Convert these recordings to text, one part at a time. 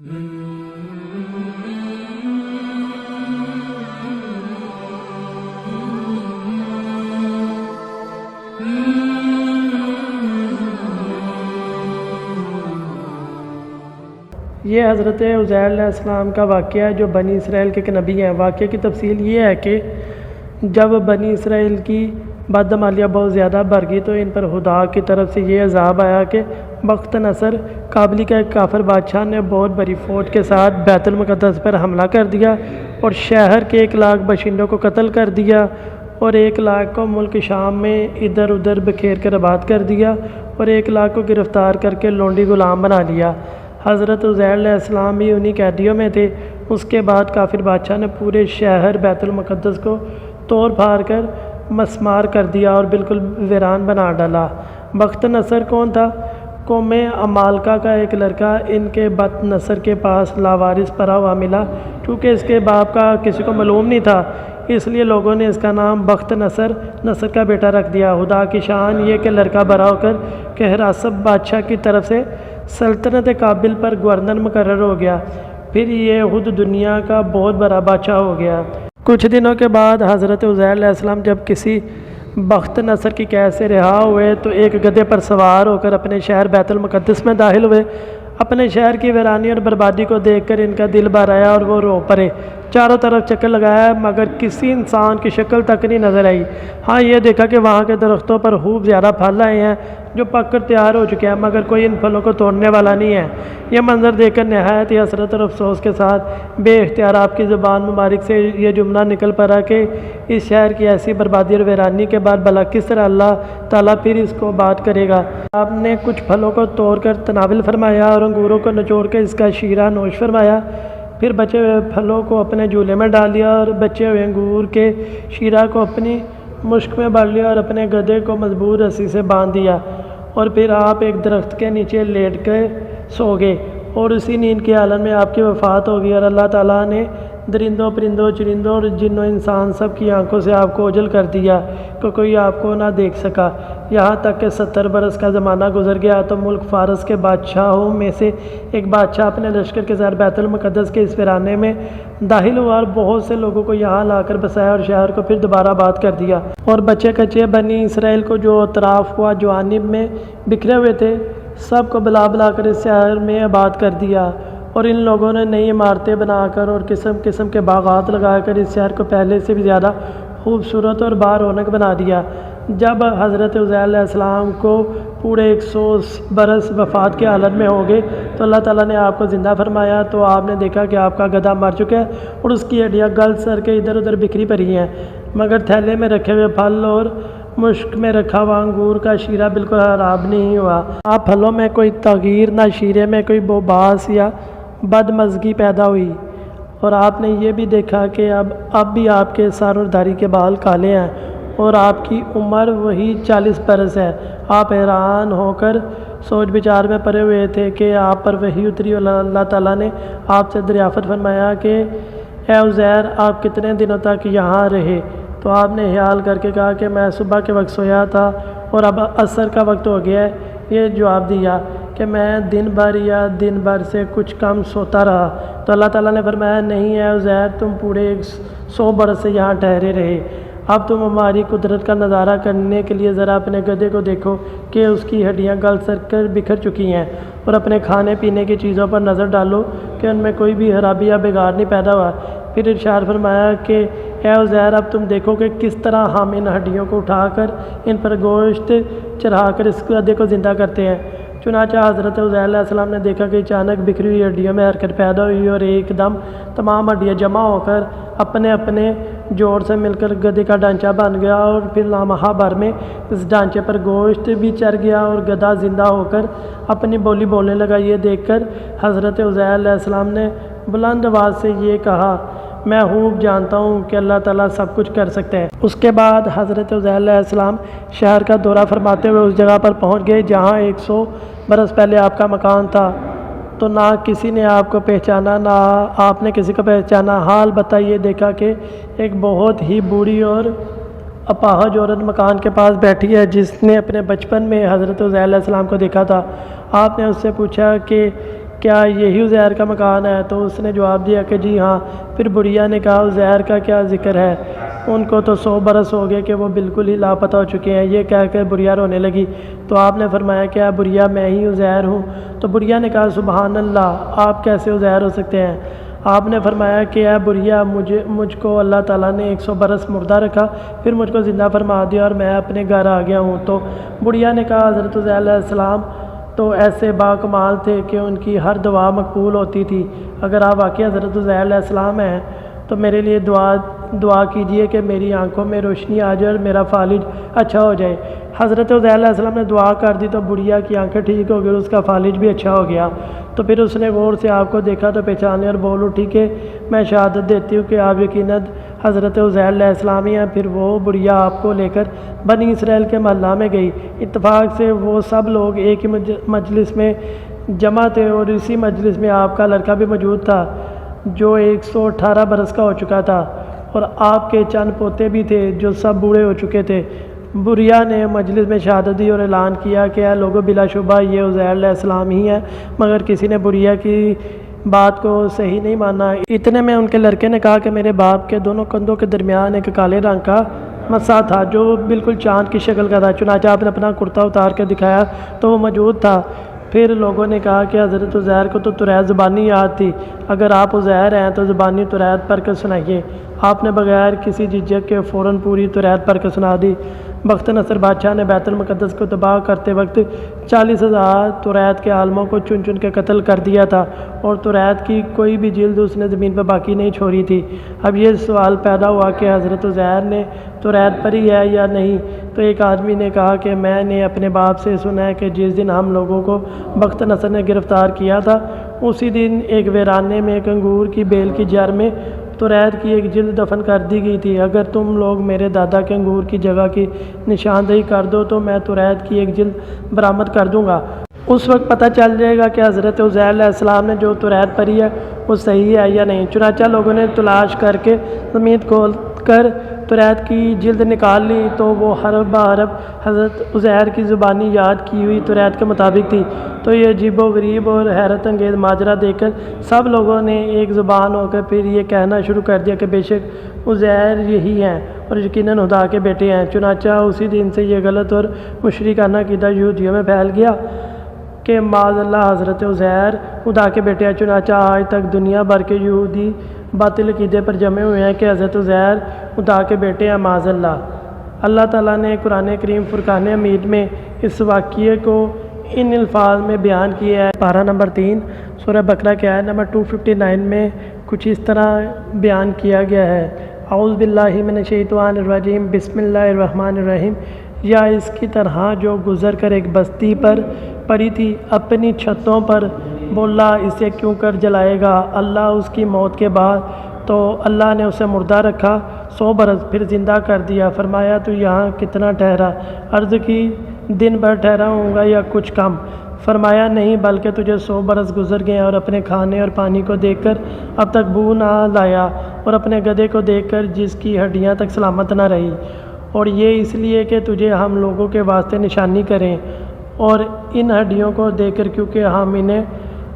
یہ حضرت عزیر علیہ السلام کا واقعہ ہے جو بنی اسرائیل کے ایک نبی ہیں۔ واقعے کی تفصیل یہ ہے کہ جب بنی اسرائیل کی بدعمالیاں بہت زیادہ بڑھ گئی تو ان پر خدا کی طرف سے یہ عذاب آیا کہ بخت نصر قابلی کا ایک کافر بادشاہ نے بہت بڑی فوج کے ساتھ بیت المقدس پر حملہ کر دیا اور شہر کے 1,00,000 باشندوں کو قتل کر دیا اور 1,00,000 کو ملک شام میں ادھر ادھر بکھیر کر آباد کر دیا اور 1,00,000 کو گرفتار کر کے لونڈی غلام بنا لیا۔ حضرت عزیر علیہ السلام بھی انہی قیدیوں میں تھے۔ اس کے بعد کافر بادشاہ نے پورے شہر بیت المقدس کو توڑ پھاڑ کر مسمار کر دیا اور بالکل ویران بنا ڈالا۔ بخت نصر کون تھا؟ قوم عمالقہ کا ایک لڑکا ان کے بت نصر کے پاس لاوارث پڑا ہوا ملا۔ چونکہ اس کے باپ کا کسی کو معلوم نہیں تھا اس لیے لوگوں نے اس کا نام بخت نصر کا بیٹا رکھ دیا۔ خدا کی شان یہ کہ لڑکا بڑا ہو کر کہراسب بادشاہ کی طرف سے سلطنت کابل پر گورنر مقرر ہو گیا۔ پھر یہ خود دنیا کا بہت بڑا بادشاہ ہو گیا۔ کچھ دنوں کے بعد حضرت عزیر علیہ السلام جب کسی بخت نصر کی قید سے رہا ہوئے تو ایک گدھے پر سوار ہو کر اپنے شہر بیت المقدس میں داخل ہوئے۔ اپنے شہر کی ویرانی اور بربادی کو دیکھ کر ان کا دل بھر آیا اور وہ رو پڑے۔ چاروں طرف چکر لگایا مگر کسی انسان کی شکل تک نہیں نظر آئی۔ ہاں یہ دیکھا کہ وہاں کے درختوں پر خوب زیادہ پھل آئے ہیں جو پک کر تیار ہو چکے ہیں مگر کوئی ان پھلوں کو توڑنے والا نہیں ہے۔ یہ منظر دیکھ کر نہایت ہی حسرت اور افسوس کے ساتھ بے اختیار آپ کی زبان مبارک سے یہ جملہ نکل پڑا کہ اس شہر کی ایسی بربادی اور ویرانی کے بعد بھلا کس طرح اللہ تعالیٰ پھر اس کو بات کرے گا۔ آپ نے کچھ پھلوں کو توڑ کر تناول فرمایا اور انگوروں کو نچوڑ کے اس کا شیرہ نوش فرمایا۔ پھر بچے ہوئے پھلوں کو اپنے جھولے میں ڈال دیا اور بچے ہوئے انگور کے شیرہ کو اپنی مشک میں بھر لیا اور اپنے گدھے کو مضبوط رسی سے باندھ دیا اور پھر آپ ایک درخت کے نیچے لیٹ کے سو گئے اور اسی نیند کے عالم میں آپ کی وفات ہو گئی اور اللہ تعالیٰ نے درندوں پرندوں چرندوں اور جن و انسان سب کی آنکھوں سے آپ کو اوجھل کر دیا کہ کوئی آپ کو نہ دیکھ سکا۔ یہاں تک کہ 70 برس کا زمانہ گزر گیا تو ملک فارس کے بادشاہوں میں سے ایک بادشاہ اپنے لشکر کے ساتھ بیت المقدس کے اس ویرانے میں داخل ہوا اور بہت سے لوگوں کو یہاں لا کر بسایا اور شہر کو پھر دوبارہ آباد کر دیا اور بچے کچے بنی اسرائیل کو جو اطراف و جوانب میں بکھرے ہوئے تھے سب کو بلا کر اس شہر میں آباد کر دیا اور ان لوگوں نے نئی عمارتیں بنا کر اور قسم قسم کے باغات لگا کر اس شہر کو پہلے سے بھی زیادہ خوبصورت اور بارونق بنا دیا۔ جب حضرت عزیر علیہ السلام کو پورے 100 برس وفات کے حالت میں ہو گئے تو اللہ تعالیٰ نے آپ کو زندہ فرمایا تو آپ نے دیکھا کہ آپ کا گدھا مر چکا ہے اور اس کی ہڈیاں گل سر کے ادھر ادھر بکھری پڑی ہیں مگر تھیلے میں رکھے ہوئے پھل اور مشک میں رکھا ہوا انگور کا شیرہ بالکل خراب نہیں ہوا۔ آپ پھلوں میں کوئی تغییر نہ شیرے میں کوئی بوباس یا بدمزگی پیدا ہوئی اور آپ نے یہ بھی دیکھا کہ اب بھی آپ کے سر اور داڑھی کے بال کالے ہیں اور آپ کی عمر وہی 40 برس ہے۔ آپ حیران ہو کر سوچ بچار میں پڑے ہوئے تھے کہ آپ پر وحی اتری اور اللہ تعالیٰ نے آپ سے دریافت فرمایا کہ اے عزیر آپ کتنے دنوں تک یہاں رہے؟ تو آپ نے خیال کر کے کہا کہ میں صبح کے وقت سویا تھا اور اب عصر کا وقت ہو گیا ہے۔ یہ جواب دیا کہ میں دن بھر سے کچھ کم سوتا رہا۔ تو اللہ تعالیٰ نے فرمایا نہیں ہے عزیر تم پورے 100 برس سے یہاں ٹھہرے رہے۔ اب تم ہماری قدرت کا نظارہ کرنے کے لیے ذرا اپنے گدھے کو دیکھو کہ اس کی ہڈیاں گل سر کر بکھر چکی ہیں اور اپنے کھانے پینے کی چیزوں پر نظر ڈالو کہ ان میں کوئی بھی خرابی یا بگاڑ نہیں پیدا ہوا۔ پھر ارشاد فرمایا کہ اے عزیر اب تم دیکھو کہ کس طرح ہم ان ہڈیوں کو اٹھا کر ان پر گوشت چڑھا کر اس گدھے کو زندہ کرتے ہیں۔ چنانچہ حضرت عزیر علیہ السلام نے دیکھا کہ اچانک بکھری ہوئی ہڈیوں میں حرکت پیدا ہوئی اور ایک دم تمام ہڈیاں جمع ہو کر اپنے اپنے جوڑ سے مل کر گدھے کا ڈھانچہ بن گیا اور پھر لمحہ بھر میں اس ڈھانچے پر گوشت بھی چڑھ گیا اور گدھا زندہ ہو کر اپنی بولی بولنے لگا۔ یہ دیکھ کر حضرت عزیر علیہ السلام نے بلند آواز سے یہ کہا میں خوب جانتا ہوں کہ اللہ تعالیٰ سب کچھ کر سکتے ہیں۔ اس کے بعد حضرت عزیر علیہ السلام شہر کا دورہ فرماتے ہوئے اس جگہ پر پہنچ گئے جہاں 100 برس پہلے آپ کا مکان تھا۔ تو نہ کسی نے آپ کو پہچانا نہ آپ نے کسی کو پہچانا۔ حال بتائیے دیکھا کہ ایک بہت ہی بوڑھی اور اپاہج عورت مکان کے پاس بیٹھی ہے جس نے اپنے بچپن میں حضرت عزیر علیہ السلام کو دیکھا تھا۔ آپ نے اس سے پوچھا کہ کیا یہی عزیر کا مکان ہے؟ تو اس نے جواب دیا کہ جی ہاں۔ پھر بڑھیا نے کہا عزیر کا کیا ذکر ہے، ان کو تو 100 برس ہو گئے کہ وہ بالکل ہی لاپتہ ہو چکے ہیں۔ یہ کہہ کر بڑھیا رونے لگی تو آپ نے فرمایا کیا بڑھیا میں ہی عزیر ہوں؟ تو بڑھیا نے کہا سبحان اللہ، آپ کیسے عزیر ہو سکتے ہیں؟ آپ نے فرمایا کہ اے بڑھیا، مجھ کو اللہ تعالیٰ نے 100 برس مردہ رکھا، پھر مجھ کو زندہ فرما دیا اور میں اپنے گھر آ گیا ہوں۔ تو بڑھیا نے کہا حضرت عزیر علیہ السلام تو ایسے باکمال تھے کہ ان کی ہر دعا مقبول ہوتی تھی۔ اگر آپ واقعی حضرت عزیر علیہ السلام ہیں تو میرے لیے دعا کیجئے کہ میری آنکھوں میں روشنی آ جائے اور میرا فالج اچھا ہو جائے۔ حضرت عزیر علیہ السلام نے دعا کر دی تو بڑھیا کی آنکھیں ٹھیک ہو گئی اور اس کا فالج بھی اچھا ہو گیا۔ تو پھر اس نے غور سے آپ کو دیکھا تو پہچانے اور بول اٹھی کہ میں شہادت دیتی ہوں کہ آپ یقیناً حضرت عزیر علیہ السلام ہی ہیں۔ پھر وہ بڑھیا آپ کو لے کر بنی اسرائیل کے محلہ میں گئی۔ اتفاق سے وہ سب لوگ ایک ہی مجلس میں جمع تھے اور اسی مجلس میں آپ کا لڑکا بھی موجود تھا جو 118 برس کا ہو چکا تھا، اور آپ کے چند پوتے بھی تھے جو سب بوڑھے ہو چکے تھے۔ بڑھیا نے مجلس میں شہادت دی اور اعلان کیا کہ اے لوگوں، بلا شبہ یہ عزیر علیہ السلام ہی ہے، مگر کسی نے بڑھیا کی بات کو صحیح نہیں مانا۔ اتنے میں ان کے لڑکے نے کہا کہ میرے باپ کے دونوں کندھوں کے درمیان ایک کالے رنگ کا مسا تھا جو بالکل چاند کی شکل کا تھا۔ چنانچہ آپ نے اپنا کرتا اتار کے دکھایا تو وہ موجود تھا۔ پھر لوگوں نے کہا کہ حضرت عزیر کو تو توریت زبانی یاد تھی، اگر آپ عزیر ہیں تو زبانی توریت پڑھ کر سنائیے۔ آپ نے بغیر کسی جھجک کے فوراً پوری توریت پڑھ کر سنا دی۔ بخت نصر بادشاہ نے بیت المقدس کو تباہ کرتے وقت 40,000 توریت کے عالموں کو چن چن کے قتل کر دیا تھا، اور توریت کی کوئی بھی جلد اس نے زمین پر باقی نہیں چھوڑی تھی۔ اب یہ سوال پیدا ہوا کہ حضرت عزیر نے توریت پڑھی ہے یا نہیں؟ تو ایک آدمی نے کہا کہ میں نے اپنے باپ سے سنا ہے کہ جس دن ہم لوگوں کو بخت نصر نے گرفتار کیا تھا اسی دن ایک ویرانے میں ایک انگور کی بیل کی جڑ میں توریت کی ایک جلد دفن کر دی گئی تھی۔ اگر تم لوگ میرے دادا کے انگور کی جگہ کی نشاندہی کر دو تو میں توریت کی ایک جلد برآمد کر دوں گا۔ اس وقت پتہ چل جائے گا کہ حضرت عزیر علیہ السلام نے جو توریت پڑھی ہے وہ صحیح ہے یا نہیں۔ چنانچہ لوگوں نے تلاش کر کے زمین کھول کر توریت کی جلد نکال لی تو وہ حرف بہ حرف حضرت عزیر کی زبانی یاد کی ہوئی توریت کے مطابق تھی۔ تو یہ عجیب و غریب اور حیرت انگیز ماجرا دیکھ کر سب لوگوں نے ایک زبان ہو کر پھر یہ کہنا شروع کر دیا کہ بے شک عزیر یہی ہیں اور یقیناً خدا کے بیٹے ہیں۔ چنانچہ اسی دن سے یہ غلط اور مشرکانہ عقیدہ یہودیوں میں پھیل گیا کہ معاذ اللہ حضرت عزیر خدا کے بیٹے ہیں۔ چنانچہ آج تک دنیا بھر کے یہودی باطل عقیدے پر جمے ہوئے ہیں کہ حضرت عزیر خدا کے بیٹے ہیں معاذ اللہ۔ اللہ تعالیٰ نے قرآن کریم فرقان حمید میں اس واقعے کو ان الفاظ میں بیان کیا ہے۔ پارہ نمبر 3 سورہ بقرہ کے آیت نمبر 259 میں کچھ اس طرح بیان کیا گیا ہے: اعوذ باللہ من الشیطان الرجیم، بسم اللہ الرحمن الرحیم۔ یا اس کی طرح جو گزر کر ایک بستی پر پڑی تھی، اپنی چھتوں پر بولا اسے کیوں کر جلائے گا اللہ اس کی موت کے بعد؟ تو اللہ نے اسے مردہ رکھا 100 برس، پھر زندہ کر دیا۔ فرمایا تو یہاں کتنا ٹھہرا؟ عرض کی دن بھر ٹھہرا ہوں گا یا کچھ کم؟ فرمایا نہیں، بلکہ تجھے 100 برس گزر گئے اور اپنے کھانے اور پانی کو دیکھ کر اب تک بو نہ لایا، اور اپنے گدھے کو دیکھ کر جس کی ہڈیاں تک سلامت نہ رہی، اور یہ اس لیے کہ تجھے ہم لوگوں کے واسطے نشانی کریں، اور ان ہڈیوں کو دیکھ کر کیونکہ ہم انہیں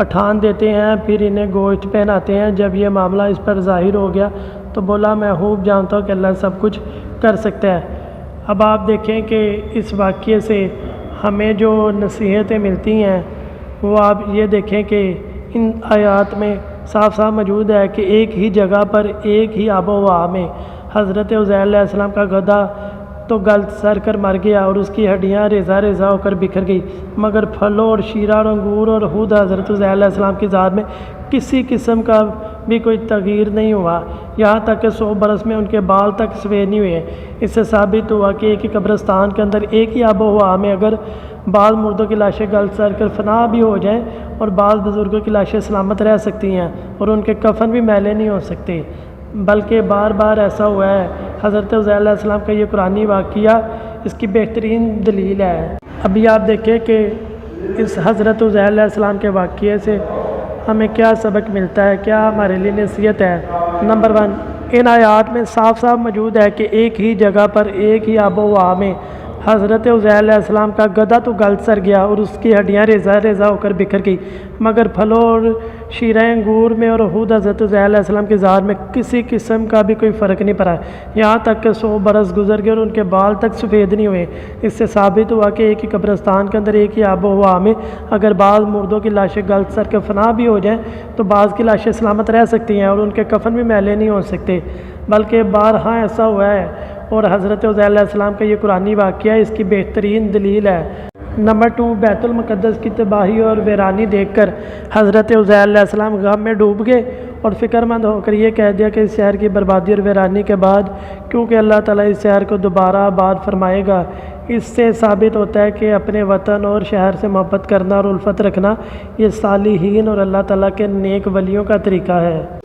اٹھان دیتے ہیں پھر انہیں گوشت پہناتے ہیں۔ جب یہ معاملہ اس پر ظاہر ہو گیا تو بولا میں خوب جانتا ہوں کہ اللہ سب کچھ کر سکتا ہے۔ اب آپ دیکھیں کہ اس واقعے سے ہمیں جو نصیحتیں ملتی ہیں وہ آپ یہ دیکھیں کہ ان آیات میں صاف صاف موجود ہے کہ ایک ہی جگہ پر ایک ہی آب و ہوا میں حضرت عزیر علیہ السلام کا گدھا تو گل سر کر مر گیا اور اس کی ہڈیاں ریزہ ریزہ ہو کر بکھر گئی، مگر پھلوں اور شیرہ اور انگور اور خود حضرت عزیر علیہ السلام کی ذات میں کسی قسم کا بھی کوئی تغییر نہیں ہوا، یہاں تک کہ 100 برس میں ان کے بال تک سفید نہیں ہوئے۔ اس سے ثابت ہوا کہ ایک ہی قبرستان کے اندر ایک ہی آب و ہوا میں اگر بعض مردوں کی لاشیں گل سر کر فنا بھی ہو جائیں اور بعض بزرگوں کی لاشیں سلامت رہ سکتی ہیں اور ان کے کفن بھی میلے نہیں ہو سکتے، بلکہ بار بار ایسا ہوا ہے۔ حضرت عزیر علیہ السلام کا یہ قرآنی واقعہ اس کی بہترین دلیل ہے۔ ابھی آپ دیکھیں کہ اس حضرت عزیر علیہ السلام کے واقعے سے ہمیں کیا سبق ملتا ہے، کیا ہمارے لیے نصیحت ہے۔ نمبر 1، ان آیات میں صاف صاف موجود ہے کہ ایک ہی جگہ پر ایک ہی آب و ہوا میں حضرت عزیر علیہ السلام کا گدھا تو گل سر گیا اور اس کی ہڈیاں ریزہ ریزہ ہو کر بکھر گئی، مگر پھلوں اور شیرہ انگور میں اور خود حضرت عزیر علیہ السلام کی ذات میں کسی قسم کا بھی کوئی فرق نہیں پڑا، یہاں تک کہ 100 برس گزر گئے اور ان کے بال تک سفید نہیں ہوئے۔ اس سے ثابت ہوا کہ ایک ہی قبرستان کے اندر ایک ہی آب و ہوا میں اگر بعض مردوں کی لاشیں گل سر کے فنا بھی ہو جائیں تو بعض کی لاشیں سلامت رہ سکتی ہیں اور ان کے کفن بھی میلے نہیں ہو سکتے، بلکہ بارہا ایسا ہوا ہے۔ اور حضرت عزیر علیہ السلام کا یہ قرآنی واقعہ اس کی بہترین دلیل ہے۔ نمبر 2، بیت المقدس کی تباہی اور ویرانی دیکھ کر حضرت عزیر علیہ السلام غم میں ڈوب گئے اور فکر مند ہو کر یہ کہہ دیا کہ اس شہر کی بربادی اور ویرانی کے بعد کیونکہ اللہ تعالیٰ اس شہر کو دوبارہ آباد فرمائے گا۔ اس سے ثابت ہوتا ہے کہ اپنے وطن اور شہر سے محبت کرنا اور الفت رکھنا یہ صالحین اور اللہ تعالیٰ کے نیک ولیوں کا طریقہ ہے۔